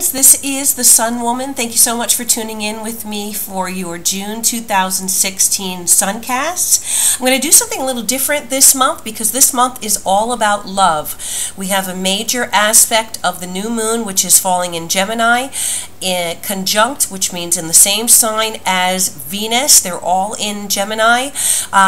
friends, this is the Sun Woman. Thank you so much for tuning in with me for your June 2016 Suncasts. I'm going to do something a little different this month because this month is all about love. We have a major aspect of the new moon, which is falling in Gemini, conjunct, which means in the same sign as Venus. They're all in Gemini.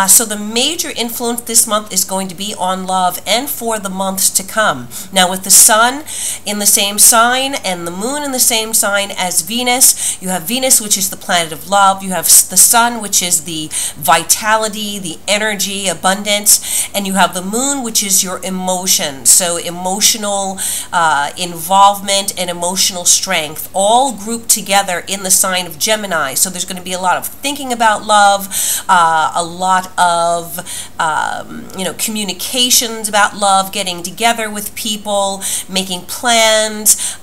So the major influence this month is going to be on love and for the months to come. Now with the Sun in the same sign and the Moon in the same sign as Venus, you have Venus, which is the planet of love. You have the Sun, which is the vitality, the energy, abundance, and you have the Moon, which is your emotions. So emotional involvement and emotional strength, all grouped together in the sign of Gemini. So there's going to be a lot of thinking about love, a lot of communications about love, getting together with people, making plans.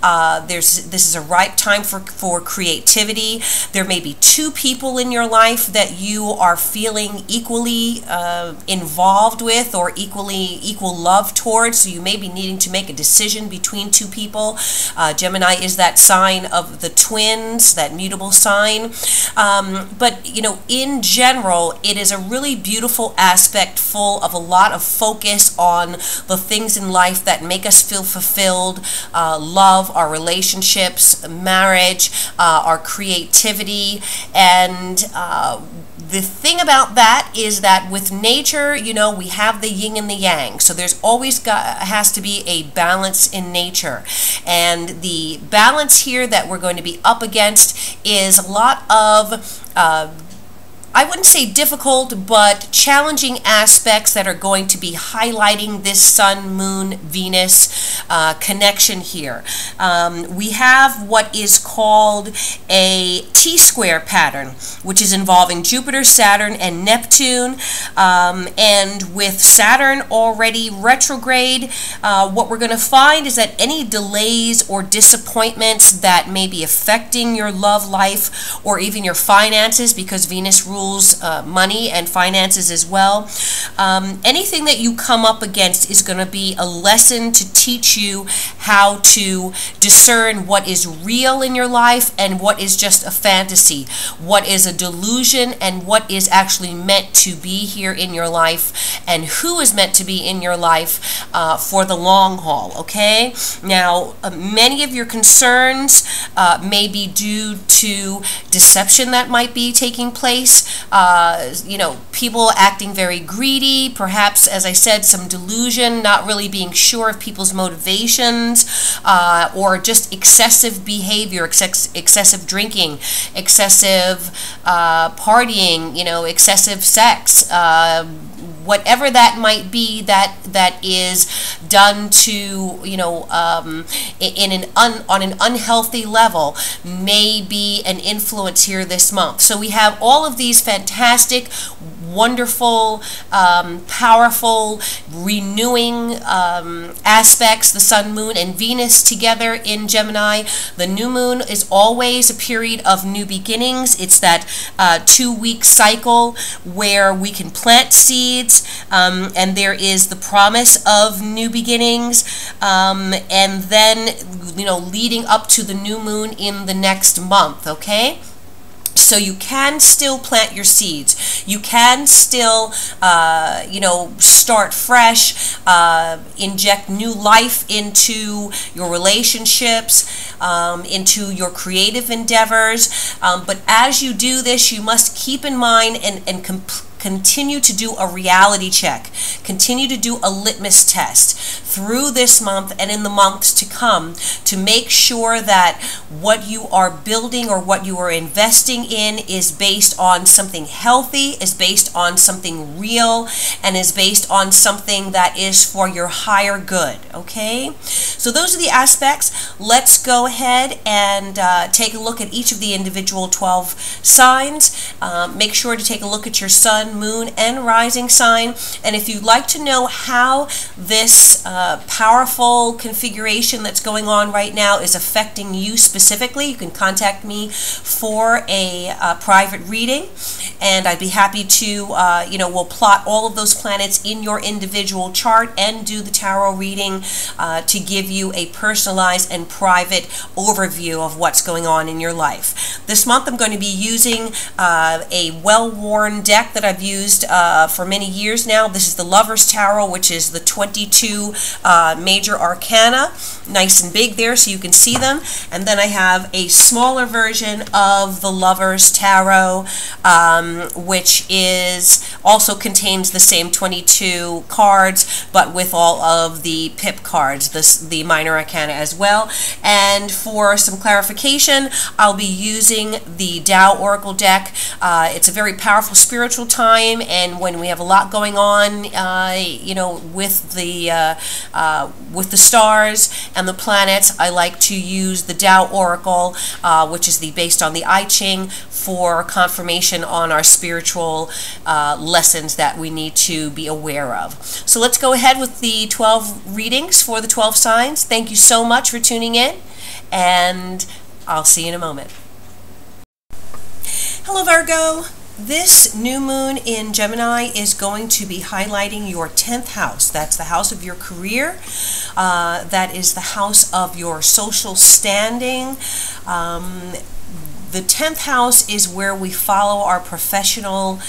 This is a ripe time for creativity. There may be two people in your life that you are feeling equally involved with or equal love towards. So you may be needing to make a decision between two people. Gemini is that sign of the twins, that mutable sign. But in general, it is a really beautiful aspect full of a lot of focus on the things in life that make us feel fulfilled, love, our relationships, marriage, our creativity. And the thing about that is that with nature, we have the yin and the yang. So there's always has to be a balance in nature. And the balance here that we're going to be up against is a lot of I wouldn't say difficult, but challenging aspects that are going to be highlighting this Sun, Moon, Venus connection here. We have what is called a T-square pattern, which is involving Jupiter, Saturn, and Neptune. And with Saturn already retrograde, what we're going to find is that any delays or disappointments that may be affecting your love life or even your finances, because Venus rules money and finances as well. Anything that you come up against is going to be a lesson to teach you how to discern what is real in your life and what is just a fantasy, what is a delusion and what is actually meant to be here in your life, and who is meant to be in your life for the long haul. Okay, now many of your concerns may be due to deception that might be taking place. People acting very greedy, perhaps, as I said, some delusion, not really being sure of people's motivations, or just excessive behavior, excessive drinking, excessive partying, excessive sex, whatever that might be that is done to, on an unhealthy level, may be an influence here this month. So we have all of these fantastic, wonderful, powerful, renewing aspects, the Sun, Moon, and Venus together in Gemini. The new moon is always a period of new beginnings. It's that 2-week cycle where we can plant seeds, and there is the promise of new beginnings, and then leading up to the new moon in the next month. Okay, so you can still plant your seeds. You can still, start fresh, inject new life into your relationships, into your creative endeavors. But as you do this, you must keep in mind and continue to do a reality check. Continue to do a litmus test through this month and in the months to come to make sure that what you are building or what you are investing in is based on something healthy, is based on something real, and is based on something that is for your higher good. Okay? So those are the aspects. Let's go ahead and take a look at each of the individual 12 signs. Make sure to take a look at your Sun, sun, moon, and rising sign. And if you'd like to know how this powerful configuration that's going on right now is affecting you specifically, you can contact me for a private reading, and I'd be happy to, we'll plot all of those planets in your individual chart and do the tarot reading to give you a personalized and private overview of what's going on in your life. This month I'm going to be using a well-worn deck that I've used for many years now. This is the Lover's Tarot, which is the 22 major arcana, nice and big there so you can see them. And then I have a smaller version of the Lover's Tarot, which also contains the same 22 cards, but with all of the pip cards, the minor arcana as well. And for some clarification, I'll be using the Tao Oracle deck. It's a very powerful spiritual time, and when we have a lot going on, with the stars and the planets, I like to use the Tao Oracle, which is based on the I Ching, for confirmation on our spiritual lessons that we need to be aware of. So let's go ahead with the 12 readings for the 12 signs. Thank you so much for tuning in, and I'll see you in a moment. Hello, Virgo. This new moon in Gemini is going to be highlighting your 10th house. That's the house of your career. That is the house of your social standing. The 10th house is where we follow our professional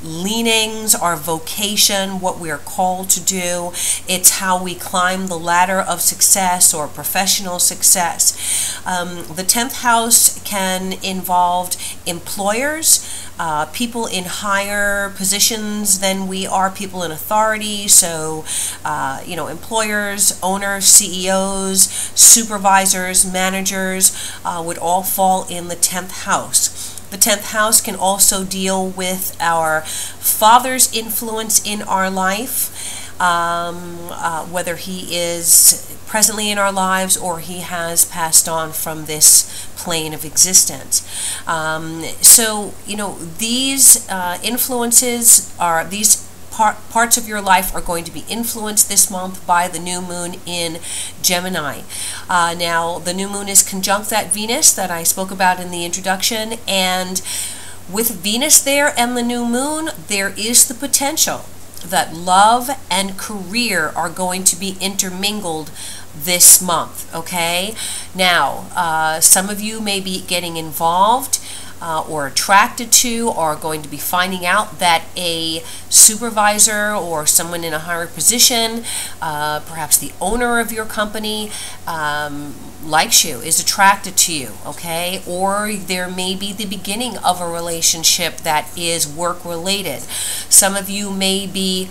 leanings, our vocation, what we are called to do. It's how we climb the ladder of success or professional success. The 10th house can involve employers, people in higher positions than we are, people in authority. So, employers, owners, CEOs, supervisors, managers would all fall in the 10th house. The 10th house can also deal with our father's influence in our life, whether he is presently in our lives or he has passed on from this plane of existence. These influences are, these parts of your life are going to be influenced this month by the new moon in Gemini. Now, the new moon is conjunct that Venus that I spoke about in the introduction, and with Venus there and the new moon, there is the potential that love and career are going to be intermingled this month, okay? Now, some of you may be getting involved or attracted to, or going to be finding out that a supervisor or someone in a higher position, perhaps the owner of your company, likes you, is attracted to you, okay? Or there may be the beginning of a relationship that is work-related. Some of you may be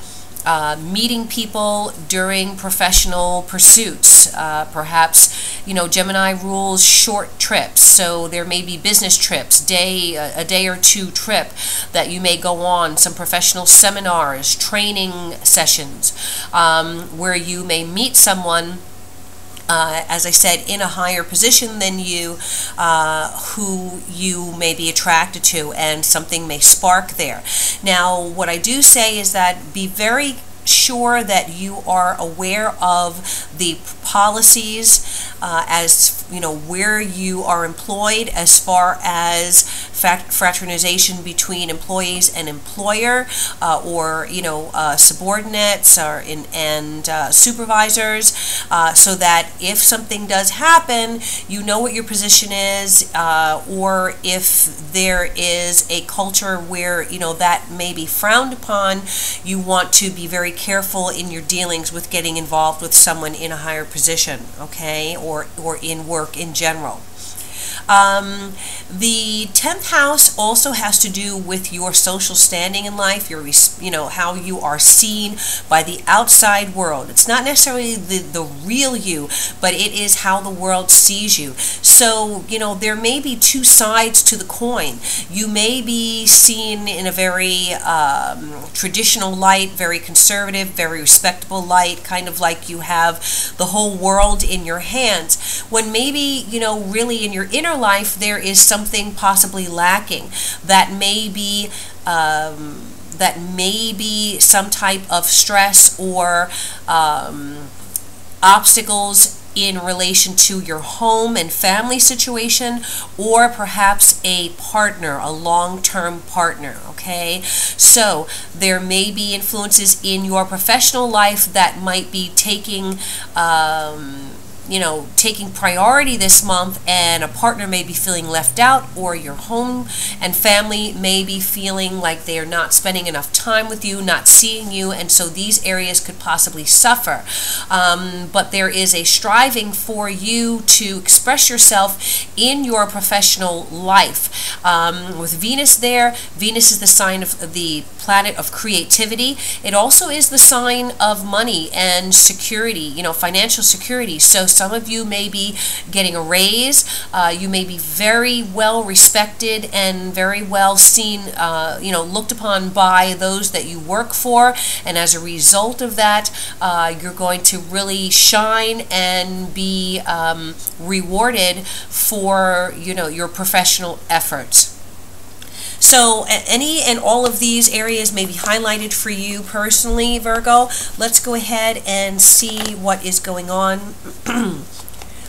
meeting people during professional pursuits. Perhaps, Gemini rules short trips, so there may be business trips, a day or two trip that you may go on, some professional seminars, training sessions, where you may meet someone, as I said, in a higher position than you, who you may be attracted to, and something may spark there. Now, what I do say is that be very sure that you are aware of the policies as where you are employed, as far as fraternization between employees and employer, or subordinates and supervisors, so that if something does happen, you know what your position is, or if there is a culture where that may be frowned upon, you want to be very careful in your dealings with getting involved with someone in a higher position, okay, or in work in general. The 10th house also has to do with your social standing in life, your, how you are seen by the outside world. It's not necessarily the real you, but it is how the world sees you. So, there may be two sides to the coin. You may be seen in a very traditional light, very conservative, very respectable light, kind of like you have the whole world in your hands, when maybe, really in your inner life there is something possibly lacking that may be that may be some type of stress or obstacles in relation to your home and family situation, or perhaps a partner, a long-term partner, okay? So there may be influences in your professional life that might be taking taking priority this month, and a partner may be feeling left out, or your home and family may be feeling like they are not spending enough time with you, not seeing you, and so these areas could possibly suffer. But there is a striving for you to express yourself in your professional life. With Venus there, Venus is the sign of the planet of creativity. It also is the sign of money and security, financial security. So some of you may be getting a raise. You may be very well respected and very well seen, looked upon by those that you work for. And as a result of that, you're going to really shine and be rewarded for, your professional efforts. So any and all of these areas may be highlighted for you personally, Virgo. Let's go ahead and see what is going on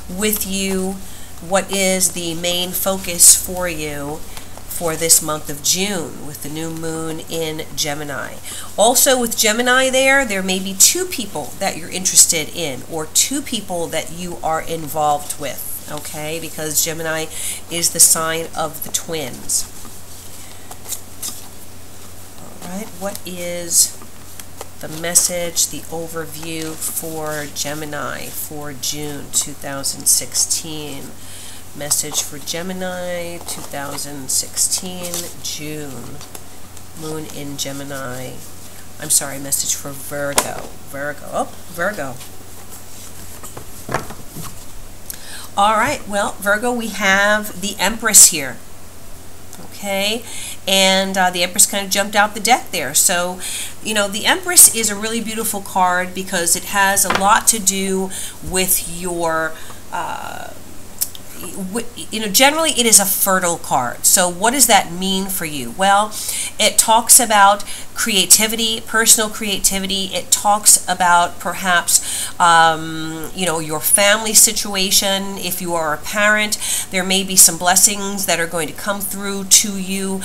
with you. What is the main focus for you for this month of June with the new moon in Gemini? Also with Gemini there may be two people that you're interested in, or two people that you are involved with, okay? Because Gemini is the sign of the twins. Right, what is the message, the overview for Gemini for June 2016? Message for Gemini 2016, June. Moon in Gemini. I'm sorry, message for Virgo. Virgo. All right, well, Virgo, we have the Empress here. Okay, and the Empress kind of jumped out the deck there. So, the Empress is a really beautiful card because it has a lot to do with your, generally it is a fertile card. So what does that mean for you? Well, it talks about creativity, personal creativity. It talks about perhaps, your family situation. If you are a parent, there may be some blessings that are going to come through to you,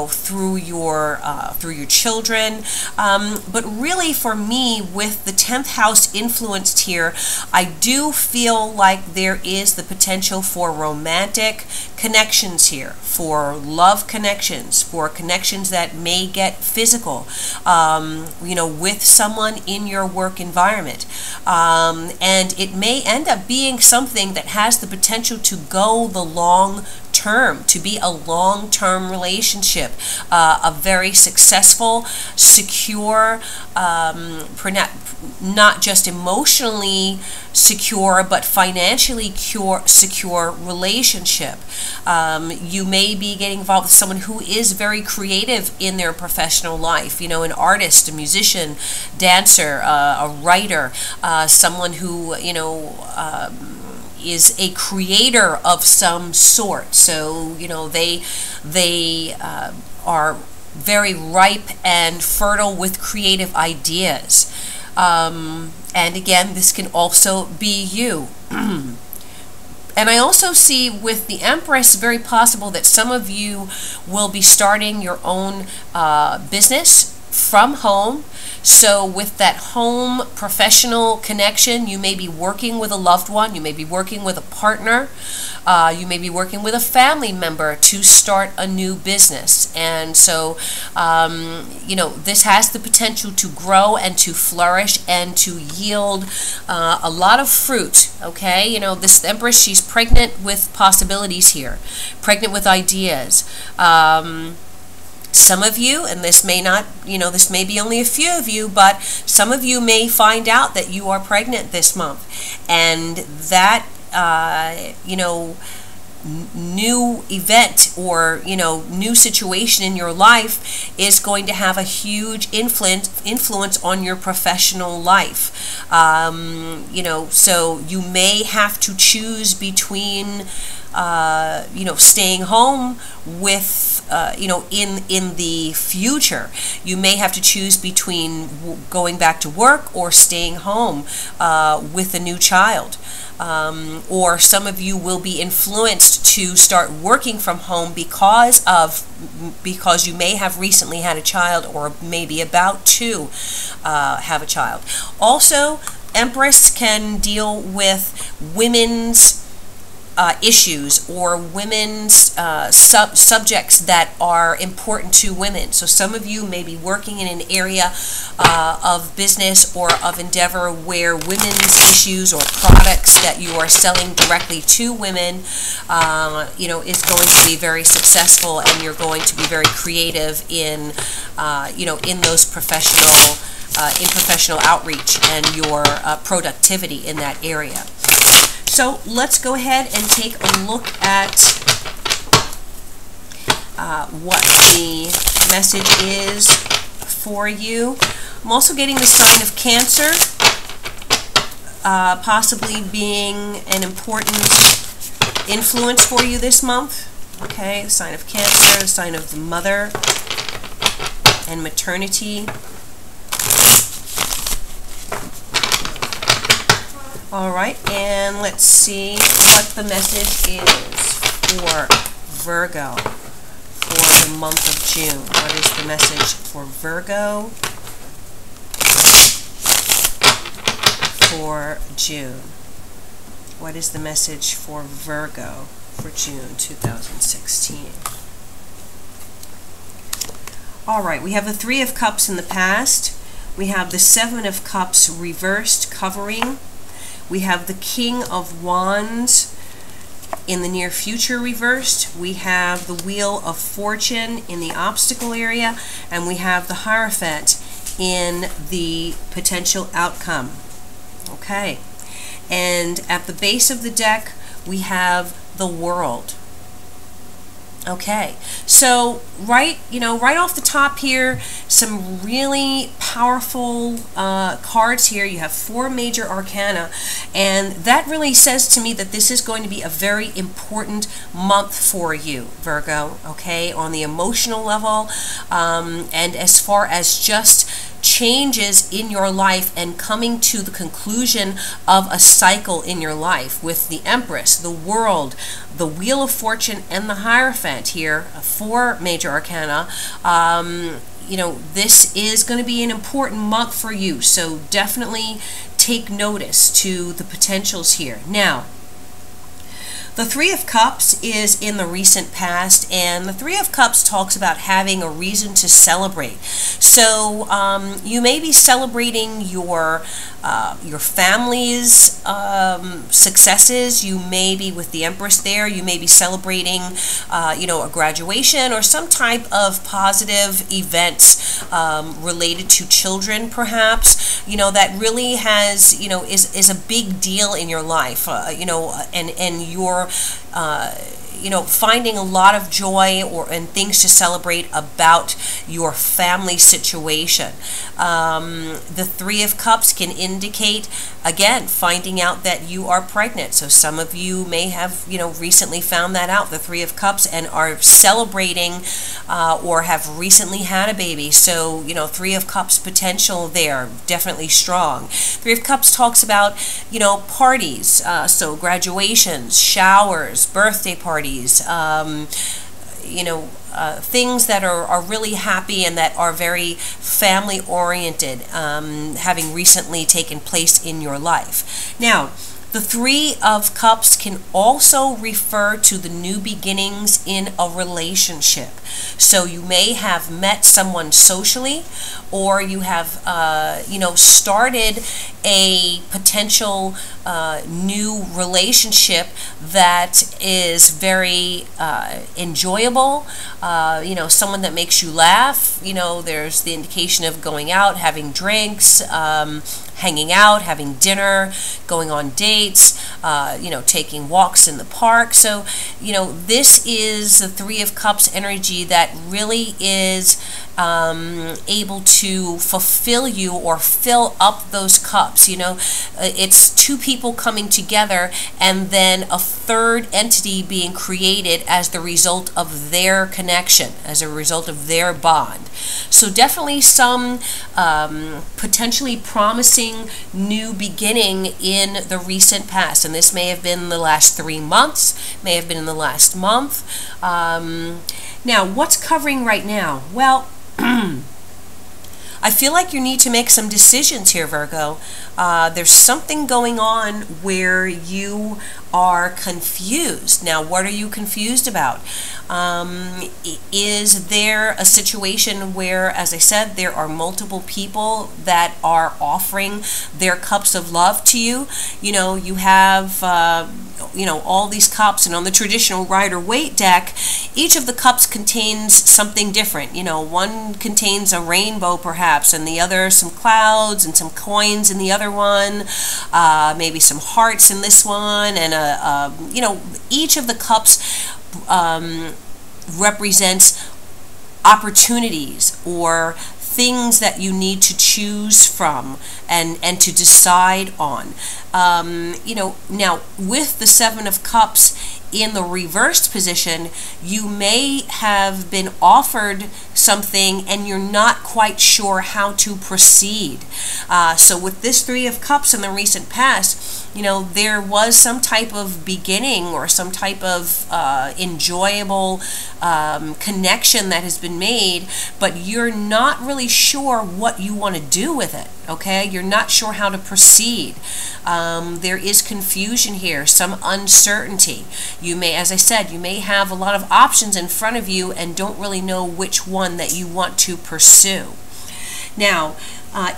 through your children. But really, for me, with the 10th house influenced here, I do feel like there is the potential for romantic connections here, for love connections, for connections that may get physical, with someone in your work environment. And it may end up being something that has the potential to go the long term, to be a long-term relationship, a very successful, secure, not just emotionally secure, but financially secure relationship. You may be getting involved with someone who is very creative in their professional life, an artist, a musician, dancer, a writer, someone who, is a creator of some sort. So, they are very ripe and fertile with creative ideas. And again, this can also be you. And I also see with the Empress, very possible that some of you will be starting your own business from home. So with that home professional connection, you may be working with a loved one, you may be working with a partner, you may be working with a family member to start a new business. And so, this has the potential to grow and to flourish and to yield a lot of fruit, okay? This Empress, she's pregnant with possibilities here, pregnant with ideas. Some of you, and this may not, this may be only a few of you, but some of you may find out that you are pregnant this month. And that, new event or, new situation in your life is going to have a huge influence on your professional life. So you may have to choose between staying home with, in the future. You may have to choose between going back to work or staying home with a new child. Or some of you will be influenced to start working from home because you may have recently had a child or maybe about to have a child. Also, Empress can deal with women's issues or women's subjects that are important to women. So some of you may be working in an area of business or of endeavor where women's issues or products that you are selling directly to women, is going to be very successful, and you're going to be very creative in those professional outreach and your productivity in that area. So let's go ahead and take a look at what the message is for you. I'm also getting the sign of Cancer, possibly being an important influence for you this month. Okay, sign of Cancer, sign of the mother and maternity. All right, and let's see what the message is for Virgo for the month of June. What is the message for Virgo for June? What is the message for Virgo for June 2016? All right, we have the Three of Cups in the past. We have the Seven of Cups reversed, covering. We have the King of Wands in the near future reversed. We have the Wheel of Fortune in the obstacle area. And we have the Hierophant in the potential outcome. Okay. And at the base of the deck, we have the World. Okay, so right off the top here, some really powerful cards here. You have 4 major arcana, and that really says to me that this is going to be a very important month for you, Virgo, okay, on the emotional level, and as far as just changes in your life and coming to the conclusion of a cycle in your life with the Empress, the World, the Wheel of Fortune, and the Hierophant here, 4 major arcana. This is going to be an important month for you, so definitely take notice to the potentials here. Now, the Three of Cups is in the recent past, and the Three of Cups talks about having a reason to celebrate. So you may be celebrating your family's successes. You may be, with the Empress there, you may be celebrating a graduation or some type of positive events related to children, perhaps, that really has, is a big deal in your life, and your finding a lot of joy and things to celebrate about your family situation. The Three of Cups can indicate, again, finding out that you are pregnant. So some of you may have, recently found that out, the Three of Cups, and are celebrating or have recently had a baby. So, Three of Cups potential there, definitely strong. Three of Cups talks about, parties, so graduations, showers, birthday parties, things that are really happy and that are very family oriented, having recently taken place in your life. Now, the Three of Cups can also refer to the new beginnings in a relationship. So you may have met someone socially, or you have, started a potential new relationship that is very enjoyable. Someone that makes you laugh. There's the indication of going out, having drinks, hanging out, having dinner, going on dates, taking walks in the park. So, this is the Three of Cups energy that really is able to fulfill you or fill up those cups. You know, it's two people coming together and then a third entity being created as the result of their connection, as a result of their bond. So definitely some potentially promising new beginning in the recent past, and this may have been in the last 3 months, may have been in the last month. Now, what's covering right now? Well, I feel like you need to make some decisions here, Virgo. There's something going on where you are confused. Now, what are you confused about? Is there a situation where, as I said, there are multiple people that are offering their cups of love to you? You know, you have, all these cups, and on the traditional Rider-Waite deck, each of the cups contains something different. You know, one contains a rainbow, perhaps, and the other some clouds and some coins in the other one, maybe some hearts in this one, and each of the cups represents opportunities or things that you need to choose from and to decide on. Now with the Seven of Cups in the reversed position, you may have been offered something and you're not quite sure how to proceed. So with this Three of Cups in the recent past, there was some type of beginning or some type of enjoyable connection that has been made, but you're not really sure what you want to do with it. Okay, you're not sure how to proceed. There is confusion here, some uncertainty. You may, as I said, you may have a lot of options in front of you and don't really know which one that you want to pursue. Now,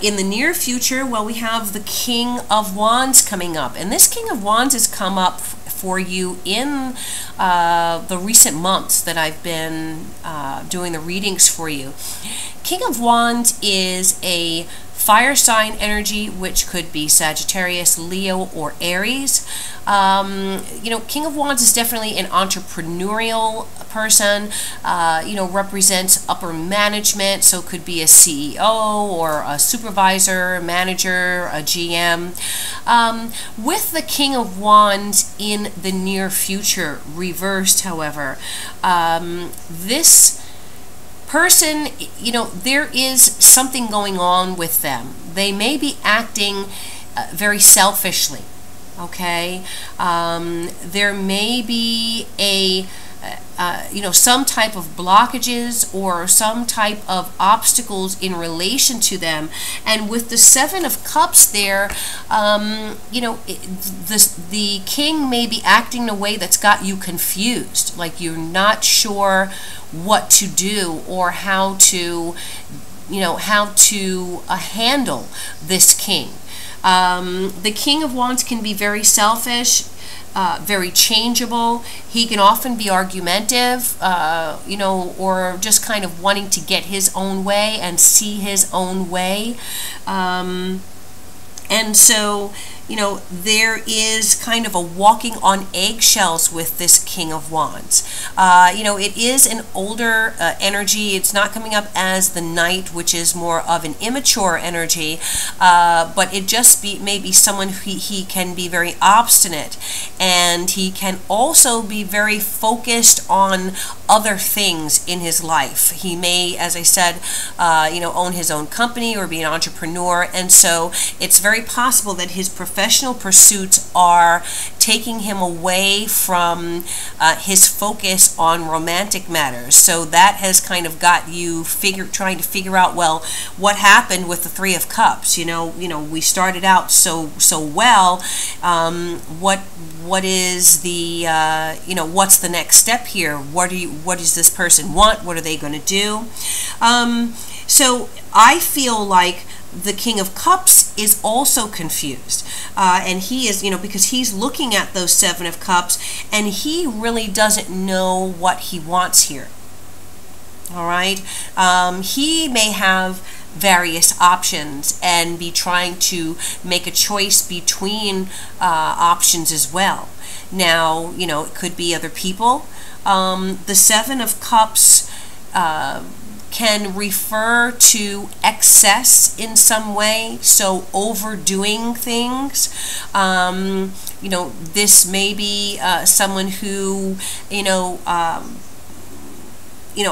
in the near future, well, we have the King of Wands coming up, and this King of Wands has come up for you in the recent months that I've been doing the readings for you. King of Wands is a fire sign energy, which could be Sagittarius, Leo, or Aries. King of Wands is definitely an entrepreneurial person, represents upper management, so it could be a CEO or a supervisor, manager, a GM. With the King of Wands in the near future, reversed, however, this person, there is something going on with them. They may be acting very selfishly, okay? There may be some type of blockages or some type of obstacles in relation to them. And with the Seven of Cups there, the king may be acting in a way that's got you confused, like you're not sure what to do or how to handle this king. The King of Wands can be very selfish, very changeable. He can often be argumentative, or just kind of wanting to get his own way and see his own way. And so, there is kind of a walking on eggshells with this King of Wands. It is an older energy. It's not coming up as the Knight, which is more of an immature energy, but it just may be someone who he can be very obstinate, and he can also be very focused on other things in his life. He may, as I said, own his own company or be an entrepreneur, and so it's very possible that his professional pursuits are taking him away from his focus on romantic matters. So that has kind of got you trying to figure out, well, what happened with the Three of Cups? We started out so well. What is the what's the next step here? What does this person want? What are they going to do? So I feel like the King of Cups is also confused, and he is, because he's looking at those Seven of Cups and he really doesn't know what he wants here. All right, he may have various options and be trying to make a choice between options as well. Now, it could be other people. The Seven of Cups can refer to excess in some way, so overdoing things. This may be someone who,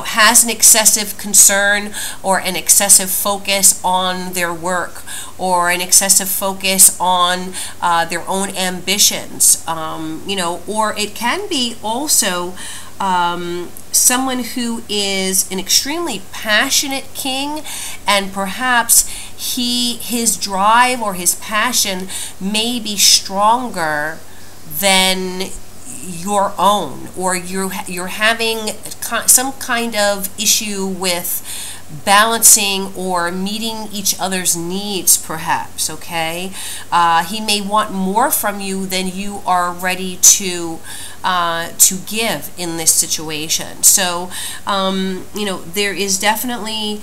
has an excessive concern or an excessive focus on their work, or an excessive focus on their own ambitions, or it can be also someone who is an extremely passionate king, and perhaps his drive or his passion may be stronger than your own, or you're having some kind of issue with balancing or meeting each other's needs, perhaps. Okay, he may want more from you than you are ready to give in this situation. So there is definitely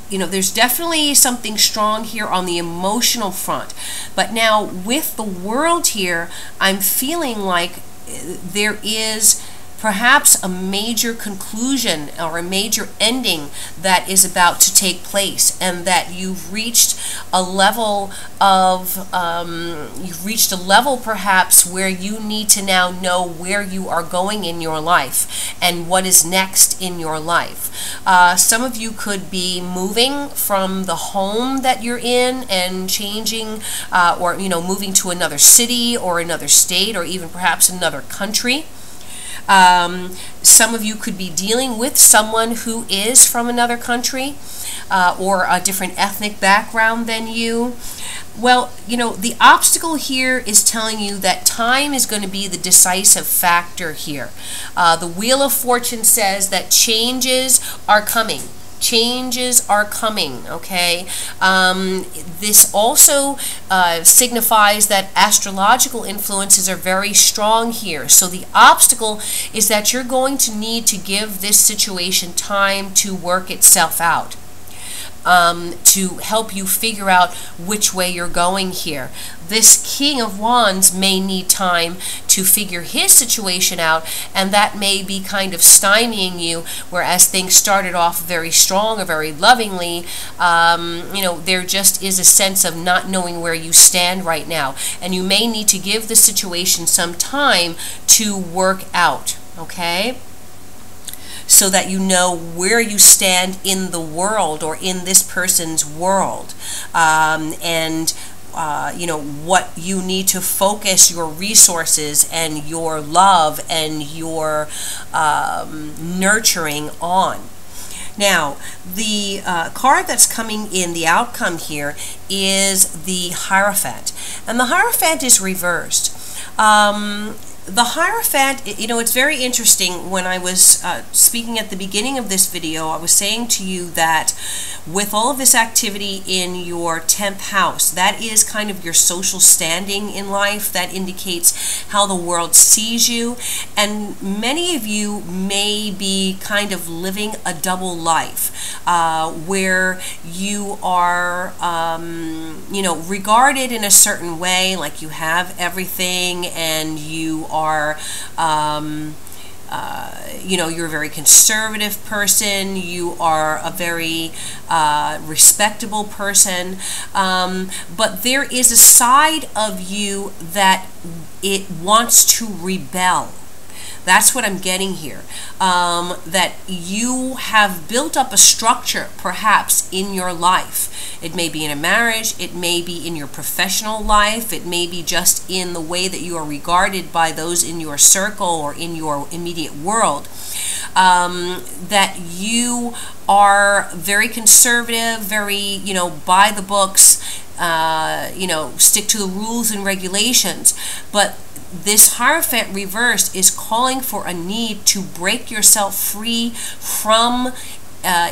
there's definitely something strong here on the emotional front. But now with the world here, I'm feeling like there is perhaps a major conclusion or a major ending that is about to take place, and that you've reached a level of perhaps where you need to now know where you are going in your life and what is next in your life. Some of you could be moving from the home that you're in and changing or moving to another city or another state, or even perhaps another country. Some of you could be dealing with someone who is from another country or a different ethnic background than you. Well, the obstacle here is telling you that time is going to be the decisive factor here. The Wheel of Fortune says that changes are coming. Changes are coming, okay? This also signifies that astrological influences are very strong here. So the obstacle is that you're going to need to give this situation time to work itself out. To help you figure out which way you're going here. This King of Wands may need time to figure his situation out, and that may be kind of stymieing you, whereas things started off very strong or very lovingly. There just is a sense of not knowing where you stand right now, and you may need to give the situation some time to work out, okay? So that you know where you stand in the world, or in this person's world, and what you need to focus your resources and your love and your nurturing on. Now, the card that's coming in, the outcome here, is the Hierophant, and the Hierophant is reversed. The Hierophant, it's very interesting. When I was speaking at the beginning of this video, I was saying to you that with all of this activity in your 10th house, that is kind of your social standing in life. That indicates how the world sees you. And many of you may be kind of living a double life where you are, regarded in a certain way, like you have everything and you are, you're a very conservative person, you are a very respectable person, but there is a side of you that it wants to rebel. That's what I'm getting here. That you have built up a structure, perhaps, in your life. It may be in a marriage, it may be in your professional life, it may be just in the way that you are regarded by those in your circle or in your immediate world. That you are very conservative, very, by the books, stick to the rules and regulations. But this Hierophant reversed is calling for a need to break yourself free from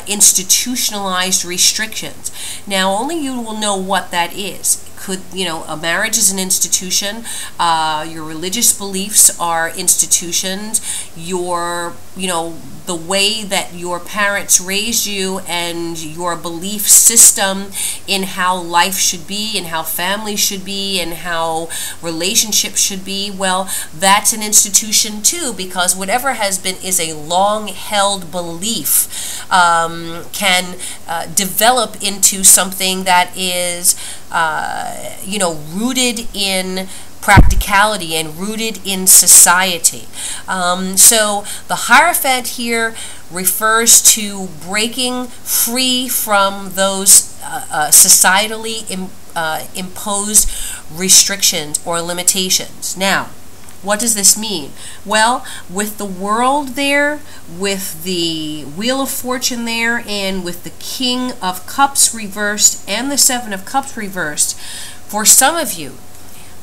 institutionalized restrictions. Now, only you will know what that is. Could, a marriage is an institution, your religious beliefs are institutions, your the way that your parents raised you and your belief system in how life should be and how family should be and how relationships should be, well, that's an institution too, because whatever has been is a long-held belief can develop into something that is, rooted in practicality and rooted in society. So the Hierophant here refers to breaking free from those societally imposed restrictions or limitations. Now, what does this mean? Well, with the World there, with the Wheel of Fortune there, and with the King of Cups reversed and the Seven of Cups reversed, for some of you,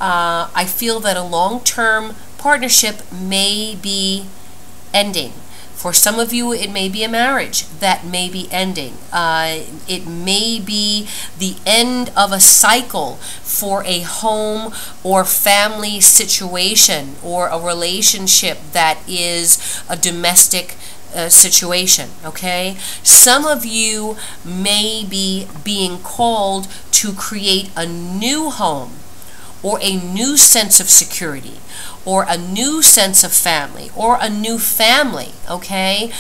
I feel that a long-term partnership may be ending. For some of you, it may be a marriage that may be ending. It may be the end of a cycle for a home or family situation or a relationship that is a domestic situation, okay? Some of you may be being called to create a new home or a new sense of security, or a new sense of family, or a new family, okay?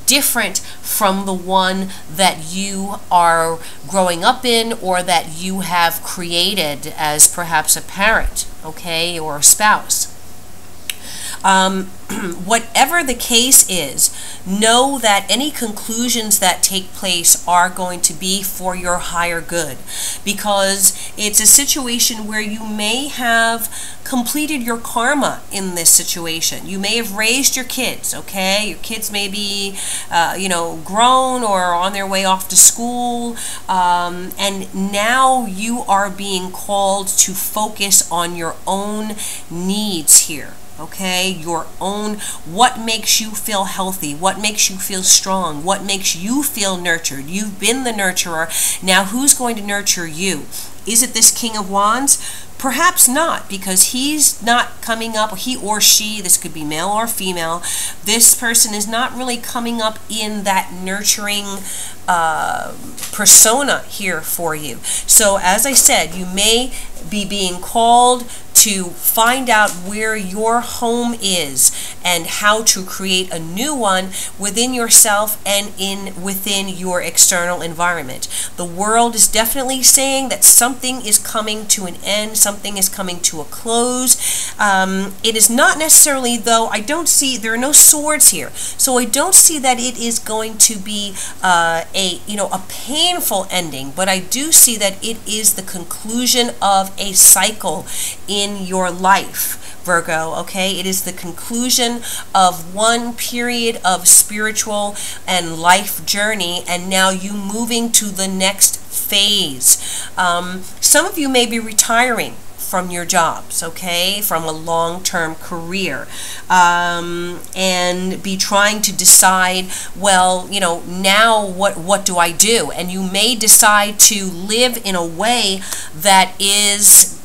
Different from the one that you are growing up in or that you have created as perhaps a parent, okay, or a spouse. Whatever the case is, know that any conclusions that take place are going to be for your higher good, because it's a situation where you may have completed your karma in this situation. You may have raised your kids, okay? Your kids may be, grown or on their way off to school, and now you are being called to focus on your own needs here. Okay, your own, what makes you feel healthy, what makes you feel strong, what makes you feel nurtured. You've been the nurturer. Now who's going to nurture you? Is it this King of Wands? Perhaps not, because he's not coming up, he or she, this could be male or female, this person is not really coming up in that nurturing persona here for you. So as I said, you may be being called to find out where your home is and how to create a new one within yourself and within your external environment. The world is definitely saying that something is coming to an end, something is coming to a close. It is not necessarily, though, I don't see, there are no swords here, so I don't see that it is going to be a painful ending, but I do see that it is the conclusion of a cycle in your life, Virgo, okay? It is the conclusion of one period of spiritual and life journey, and now you moving to the next phase. Some of you may be retiring from your jobs, okay, from a long-term career, and be trying to decide, well, now what do I do? And you may decide to live in a way that is,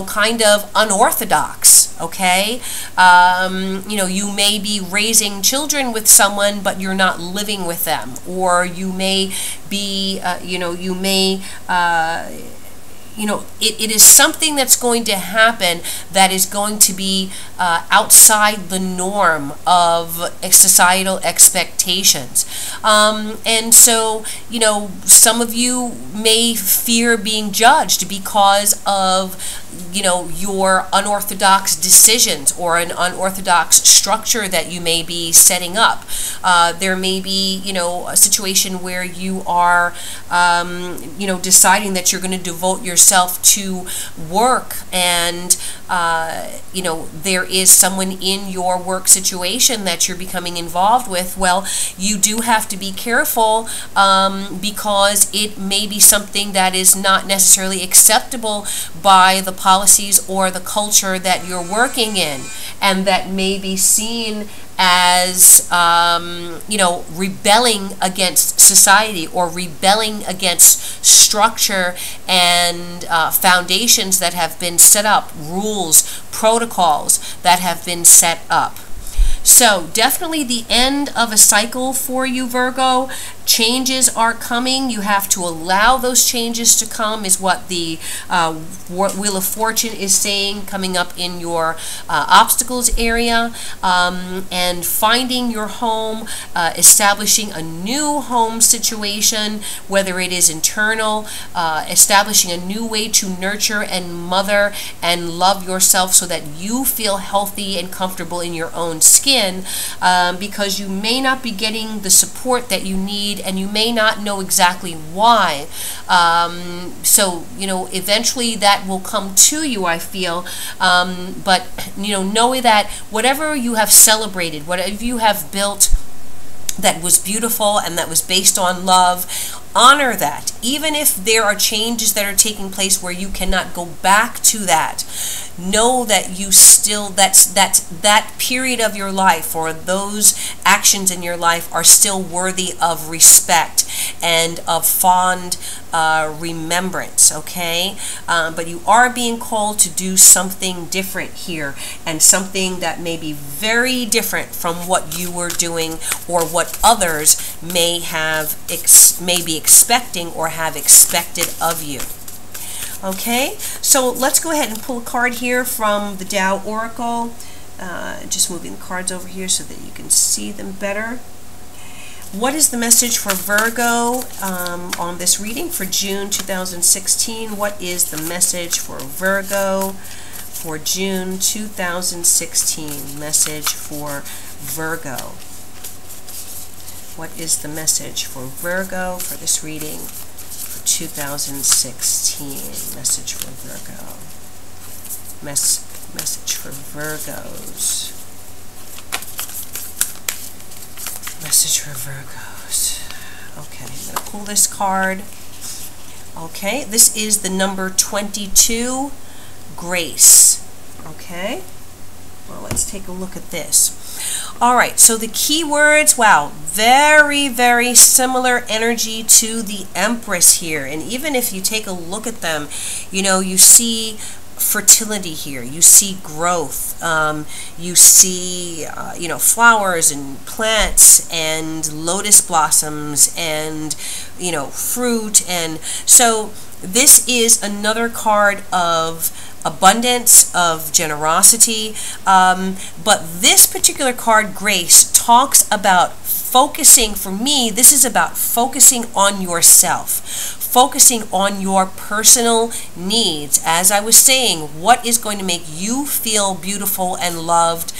kind of unorthodox, okay? You may be raising children with someone, but you're not living with them, or you may be, it is something that's going to happen that is going to be outside the norm of societal expectations. And so, some of you may fear being judged because of, your unorthodox decisions or an unorthodox structure that you may be setting up. There may be, a situation where you are, deciding that you're going to devote yourself to work, and there is someone in your work situation that you're becoming involved with. Well, you do have to be careful because it may be something that is not necessarily acceptable by the policies or the culture that you're working in, and that may be seen as rebelling against society or rebelling against structure and foundations that have been set up, rules, protocols that have been set up. So definitely the end of a cycle for you, Virgo. Changes are coming. You have to allow those changes to come, is what the Wheel of Fortune is saying, coming up in your obstacles area, and finding your home, establishing a new home situation, whether it is internal, establishing a new way to nurture and mother and love yourself so that you feel healthy and comfortable in your own skin, because you may not be getting the support that you need, and you may not know exactly why. So, eventually that will come to you, I feel. But, knowing that whatever you have celebrated, whatever you have built that was beautiful and that was based on love, honor that. Even if there are changes that are taking place where you cannot go back to that, know that you still, that period of your life or those actions in your life are still worthy of respect and of fond remembrance, okay? But you are being called to do something different here, and something that may be very different from what you were doing or what others may be expecting or have expected of you. Okay, so let's go ahead and pull a card here from the Tao Oracle. Just moving the cards over here so that you can see them better. What is the message for Virgo on this reading for June 2016? What is the message for Virgo for June 2016? Message for Virgo. What is the message for Virgo for this reading for 2016? Message for Virgo. Message for Virgos. Message for Virgos. Okay, I'm going to pull this card. Okay, this is the number 22, Grace. Okay, well, let's take a look at this. All right, so the key words, wow, very, very similar energy to the Empress here. And even if you take a look at them, you see fertility here, you see growth, you see flowers and plants and lotus blossoms and fruit. And so this is another card of abundance, of generosity, but this particular card, Grace, talks about focusing. For me, this is about focusing on yourself, focusing on your personal needs. As I was saying, what is going to make you feel beautiful and loved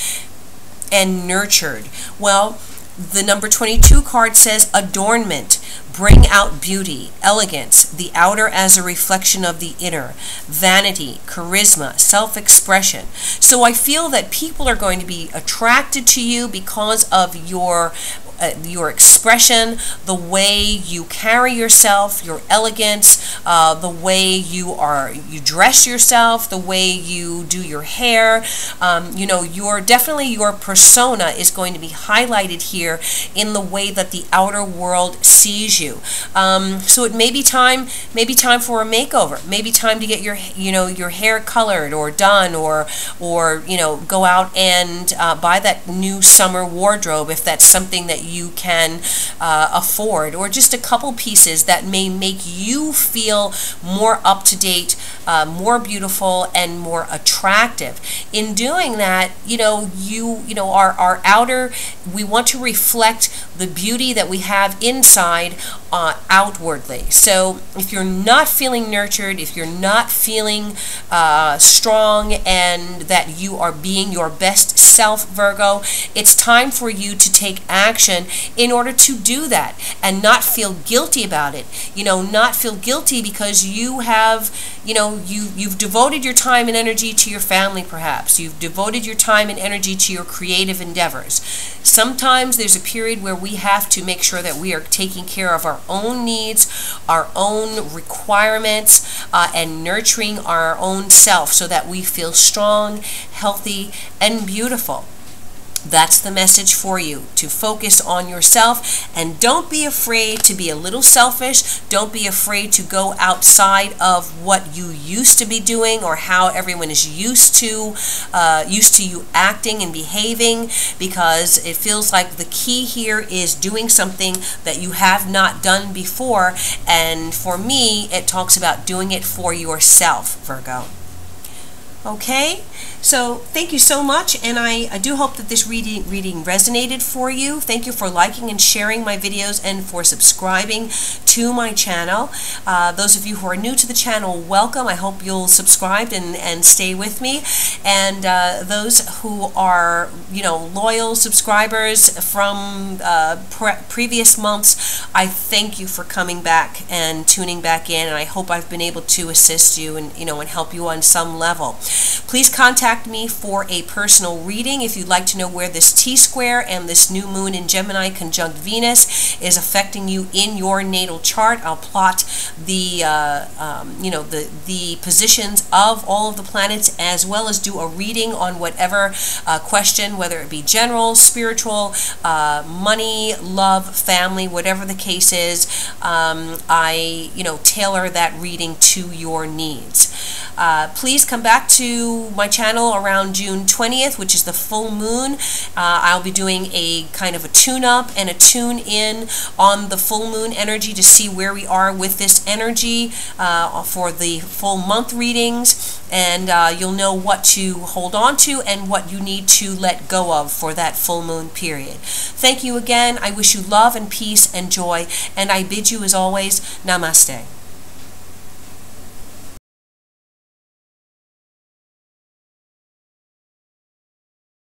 and nurtured? Well, the number 22 card says adornment. Bring out beauty, elegance, the outer as a reflection of the inner, vanity, charisma, self-expression. So I feel that people are going to be attracted to you because of your expression, the way you carry yourself, your elegance, the way you dress yourself, the way you do your hair. Your persona is going to be highlighted here in the way that the outer world sees you. So it may be time for a makeover. Maybe time to get your hair colored or done, or go out and buy that new summer wardrobe if that's something that you can afford, or just a couple pieces that may make you feel more up to date, more beautiful, and more attractive. In doing that, our outer, we want to reflect the beauty that we have inside outwardly. So if you're not feeling nurtured, if you're not feeling strong, and that you are being your best self, Virgo, it's time for you to take action in order to do that, and not feel guilty about it. Not feel guilty because you have, you've devoted your time and energy to your family, perhaps. You've devoted your time and energy to your creative endeavors. Sometimes there's a period where we have to make sure that we are taking care of our own needs, our own requirements, and nurturing our own self so that we feel strong, healthy, and beautiful. That's the message for you, to focus on yourself, and don't be afraid to be a little selfish. Don't be afraid to go outside of what you used to be doing or how everyone is used to you acting and behaving, because it feels like the key here is doing something that you have not done before. And for me, it talks about doing it for yourself, Virgo. Okay, so thank you so much, and I do hope that this reading resonated for you. Thank you for liking and sharing my videos and for subscribing to my channel. Those of you who are new to the channel, welcome. I hope you'll subscribe and stay with me. And those who are, loyal subscribers from previous months, I thank you for coming back and tuning back in, and I hope I've been able to assist you and help you on some level. Please contact me for a personal reading if you'd like to know where this T-square and this new moon in Gemini conjunct Venus is affecting you in your natal chart. I'll plot the the positions of all of the planets, as well as do a reading on whatever question, whether it be general, spiritual, money, love, family, whatever the case is. I tailor that reading to your needs. Please come back to my channel around June 20th, which is the full moon. I'll be doing a kind of a tune-up and a tune-in on the full moon energy to see where we are with this energy for the full month readings, and you'll know what to hold on to and what you need to let go of for that full moon period. Thank you again. I wish you love and peace and joy, and I bid you, as always, namaste.